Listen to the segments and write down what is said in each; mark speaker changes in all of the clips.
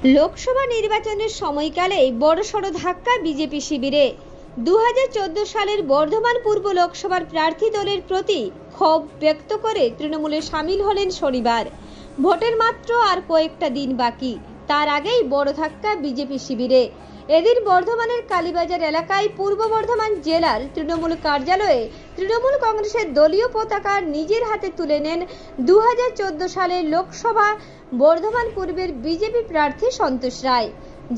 Speaker 1: লোকসভা নির্বাচনের সময়কালে বড়সড় ধাক্কা বিজেপি শিবিরে। 2014 সালের বর্ধমান পূর্ব লোকসভার প্রার্থী দলের প্রতি ক্ষোভ ব্যক্ত করে তৃণমূলে সামিল হলেন শনিবার। ভোটের মাত্র আর কয়েকটা দিন বাকি, তার আগেই বড় ধাক্কা বিজেপি শিবিরে। এদিন বর্ধমানের কালীবাজার এলাকায় পূর্ব বর্ধমান জেলার তৃণমূল কার্যালয়ে তৃণমূল কংগ্রেসের দলীয় পতাকা নিজের হাতে তুলে নেন 2014 সালের লোকসভা বর্ধমান পূর্বের বিজেপি প্রার্থী সন্তোষ রায়।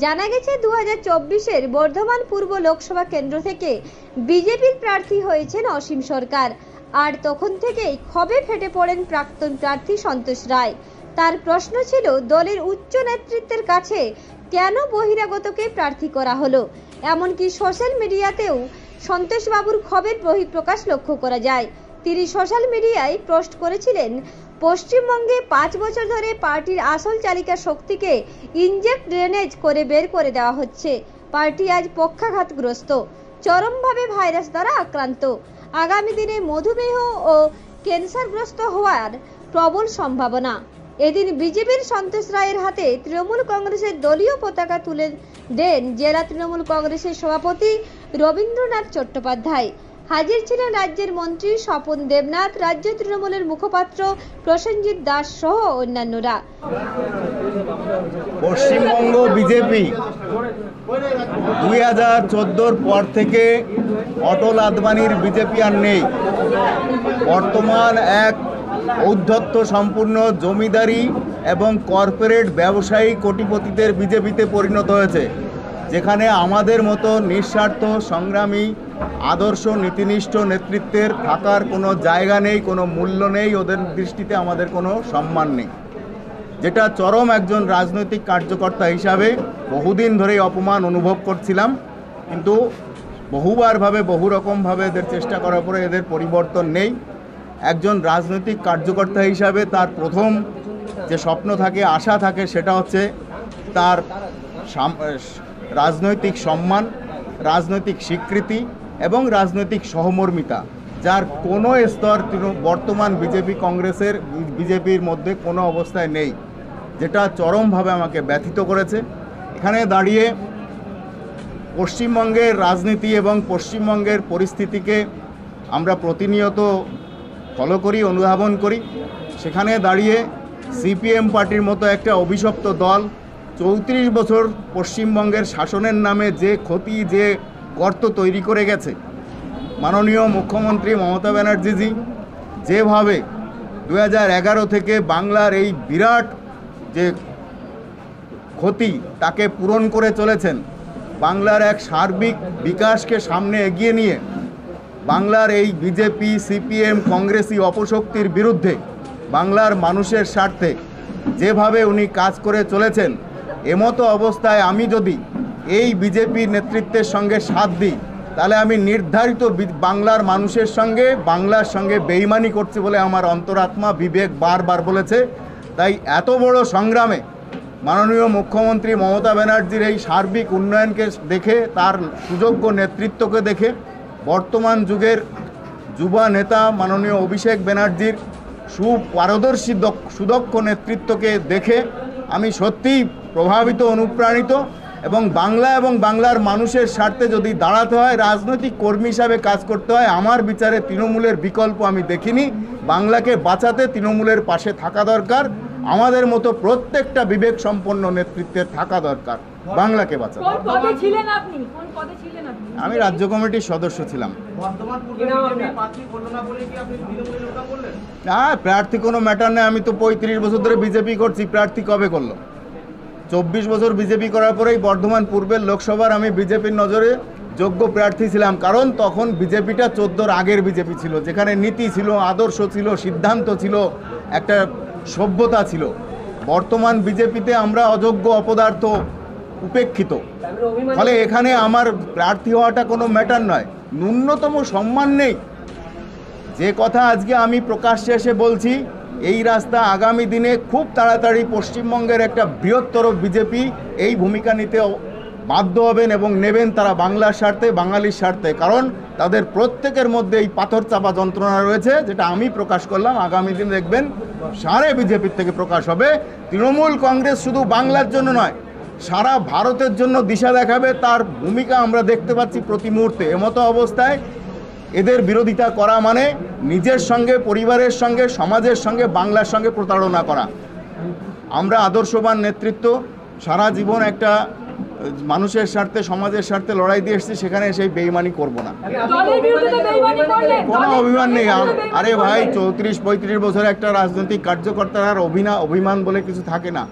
Speaker 1: জানা গেছে 2024-এর বর্ধমান পূর্ব লোকসভা কেন্দ্র থেকে বিজেপির প্রার্থী হয়েছেন অসীম সরকার, আর তখন থেকেই ক্ষোভে ফেটে পড়েন প্রাক্তন প্রার্থী সন্তোষ রায়। তার প্রশ্ন ছিল, দলের উচ্চ নেতৃত্বের কাছে কেন বহিরাগতকে প্রার্থী করা হলো। এমনকি সোশ্যাল মিডিয়াতেও সন্তোষ বাবুর ক্ষোভের বহিঃপ্রকাশ লক্ষ্য করা যায়। তিনি সোশ্যাল মিডিয়ায় পোস্ট করেছিলেন, পশ্চিমবঙ্গে 5 বছর ধরে পার্টির আসল চালিকা শক্তিকে ইনজেক্ট ড্রেনেজ করে বের করে দেওয়া হচ্ছে। পার্টি আজ পক্ষাঘাতগ্রস্ত, চরমভাবে ভাইরাস দ্বারা আক্রান্ত। আগামী দিনে মধুমেহ ও ক্যান্সারগ্রস্ত হওয়ার প্রবল সম্ভাবনা। এদিন বিজেপির সন্তোষ রায়ের হাতে তৃণমূল কংগ্রেসের দলীয় পতাকা তুলে দেন জেলা তৃণমূল কংগ্রেসের সভাপতি রবীন্দ্রনাথ চট্টোপাধ্যায়। হাজির ছিলেন রাজ্যের মন্ত্রী স্বপন দেবনাথ, রাজ্য তৃণমূলের মুখপাত্র প্রসেনজিৎ দাস সহ অন্যান্যরা।
Speaker 2: পশ্চিমবঙ্গ বিজেপি 2014-র পর থেকে অটল আদবানির বিজেপি আর নেই। বর্তমান এক ঔদ্ধত্য সম্পূর্ণ জমিদারি এবং কর্পোরেট ব্যবসায়ী কোটিপতিদের বিজেপিতে পরিণত হয়েছে, যেখানে আমাদের মতো নিঃস্বার্থ সংগ্রামী আদর্শ নীতিনিষ্ঠ নেতৃত্বের থাকার কোনো জায়গা নেই, কোনো মূল্য নেই, ওদের দৃষ্টিতে আমাদের কোনো সম্মান নেই। যেটা চরম একজন রাজনৈতিক কার্যকর্তা হিসাবে বহুদিন ধরেই অপমান অনুভব করছিলাম, কিন্তু বহুবারভাবে বহু রকমভাবে এদের চেষ্টা করার পরে এদের পরিবর্তন নেই। একজন রাজনৈতিক কার্যকর্তা হিসাবে তার প্রথম যে স্বপ্ন থাকে, আশা থাকে, সেটা হচ্ছে তার রাজনৈতিক সম্মান, রাজনৈতিক স্বীকৃতি এবং রাজনৈতিক সহমর্মিতা, যার কোনো স্তর বর্তমান বিজেপির মধ্যে কোনো অবস্থায় নেই, যেটা চরমভাবে আমাকে ব্যথিত করেছে। এখানে দাঁড়িয়ে পশ্চিমবঙ্গের রাজনীতি এবং পশ্চিমবঙ্গের পরিস্থিতিকে আমরা প্রতিনিয়ত ফলো করি, অনুধাবন করি। সেখানে দাঁড়িয়ে সিপিএম পার্টির মতো একটা অভিশপ্ত দল 34 বছর পশ্চিমবঙ্গের শাসনের নামে যে ক্ষতি, যে গর্ত তৈরি করে গেছে, মাননীয় মুখ্যমন্ত্রী মমতা ব্যানার্জিজি যেভাবে 2011 থেকে বাংলার এই বিরাট যে ক্ষতি তাকে পূরণ করে চলেছেন, বাংলার এক সার্বিক বিকাশকে সামনে এগিয়ে নিয়ে বাংলার এই বিজেপি, সিপিএম, কংগ্রেসি অপশক্তির বিরুদ্ধে বাংলার মানুষের স্বার্থে যেভাবে উনি কাজ করে চলেছেন, এমতো অবস্থায় আমি যদি এই বিজেপির নেতৃত্বের সঙ্গে সাথ দিই, তাহলে আমি নির্ধারিত বাংলার মানুষের সঙ্গে, বাংলার সঙ্গে বেইমানি করছি বলে আমার অন্তরাত্মা, বিবেক বারবার বলেছে। তাই এত বড় সংগ্রামে মাননীয় মুখ্যমন্ত্রী মমতা ব্যানার্জির এই সার্বিক উন্নয়নকে দেখে, তার সুযোগ্য নেতৃত্বকে দেখে, বর্তমান যুগের যুবা নেতা মাননীয় অভিষেক ব্যানার্জির সুপারদর্শী সুদক্ষ নেতৃত্বকে দেখে আমি সত্যিই প্রভাবিত, অনুপ্রাণিত। এবং বাংলার মানুষের স্বার্থে যদি দাঁড়াতে হয়, রাজনৈতিক কর্মী হিসাবে কাজ করতে হয়, আমার বিচারে তৃণমূলের বিকল্প আমি দেখিনি। বাংলাকে বাঁচাতে তৃণমূলের পাশে থাকা দরকার, আমাদের মতো প্রত্যেকটা বিবেক সম্পন্ন নেতৃত্বের থাকা দরকার বাংলাকে বাঁচাতে। আমি রাজ্য কমিটির সদস্য ছিলাম। না, প্রার্থী কোনো ম্যাটার নেই। আমি তো 35 বছর ধরে বিজেপি করছি, প্রার্থী কবে করলো? 24 বছর বিজেপি করার পরেই বর্ধমান পূর্বের লোকসভার আমি বিজেপির নজরে যোগ্য প্রার্থী ছিলাম, কারণ তখন বিজেপিটা 14-র আগের বিজেপি ছিল, যেখানে নীতি ছিল, আদর্শ ছিল, সিদ্ধান্ত ছিল, একটা সভ্যতা ছিল। বর্তমান বিজেপিতে আমরা অযোগ্য, অপদার্থ, উপেক্ষিত। ফলে এখানে আমার প্রার্থী হওয়াটা কোনো ম্যাটার নয়, ন্যূনতম সম্মান নেই। যে কথা আজকে আমি প্রকাশ্যে এসে বলছি, এই রাস্তা আগামী দিনে খুব তাড়াতাড়ি পশ্চিমবঙ্গের একটা বৃহত্তর বিজেপি এই ভূমিকা নিতে বাধ্য হবেন এবং নেবেন, তারা বাংলার স্বার্থে, বাঙালির স্বার্থে। কারণ তাদের প্রত্যেকের মধ্যে এই পাথর চাপা যন্ত্রণা রয়েছে, যেটা আমি প্রকাশ করলাম। আগামী দিন দেখবেন সারে বিজেপির থেকে প্রকাশ হবে। তৃণমূল কংগ্রেস শুধু বাংলার জন্য নয়, সারা ভারতের জন্য দিশা দেখাবে, তার ভূমিকা আমরা দেখতে পাচ্ছি প্রতি মুহূর্তে। এমতো অবস্থায় এদের বিরোধিতা করা মানে নিজের সঙ্গে, পরিবারের সঙ্গে, সমাজের সঙ্গে, বাংলার সঙ্গে প্রতারণা করা। আমরা আদর্শবান নেতৃত্ব, সারা জীবন একটা মানুষের স্বার্থে, সমাজের স্বার্থে লড়াই দিয়ে এসেছি, সেখানে সেই বেইমানি করব না। কোনো অভিমান নেই। আরে ভাই, 34-35 বছরের একটা রাজনৈতিক কার্যকর্তার আর অভিমান বলে কিছু থাকে না।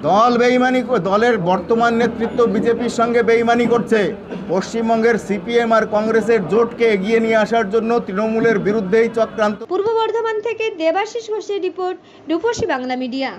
Speaker 2: দল বেইমানি, দলের বর্তমান নেতৃত্ব বিজেপির সঙ্গে বেইমানি করছে। পশ্চিমবঙ্গের সিপিএম আর কংগ্রেসের জোটকে এগিয়ে নিয়ে আসার জন্য তৃণমূলের বিরুদ্ধেই চক্রান্ত।
Speaker 1: পূর্ব বর্ধমান থেকে দেবাশিস ঘোষের রিপোর্ট, রূপসী বাংলা মিডিয়া।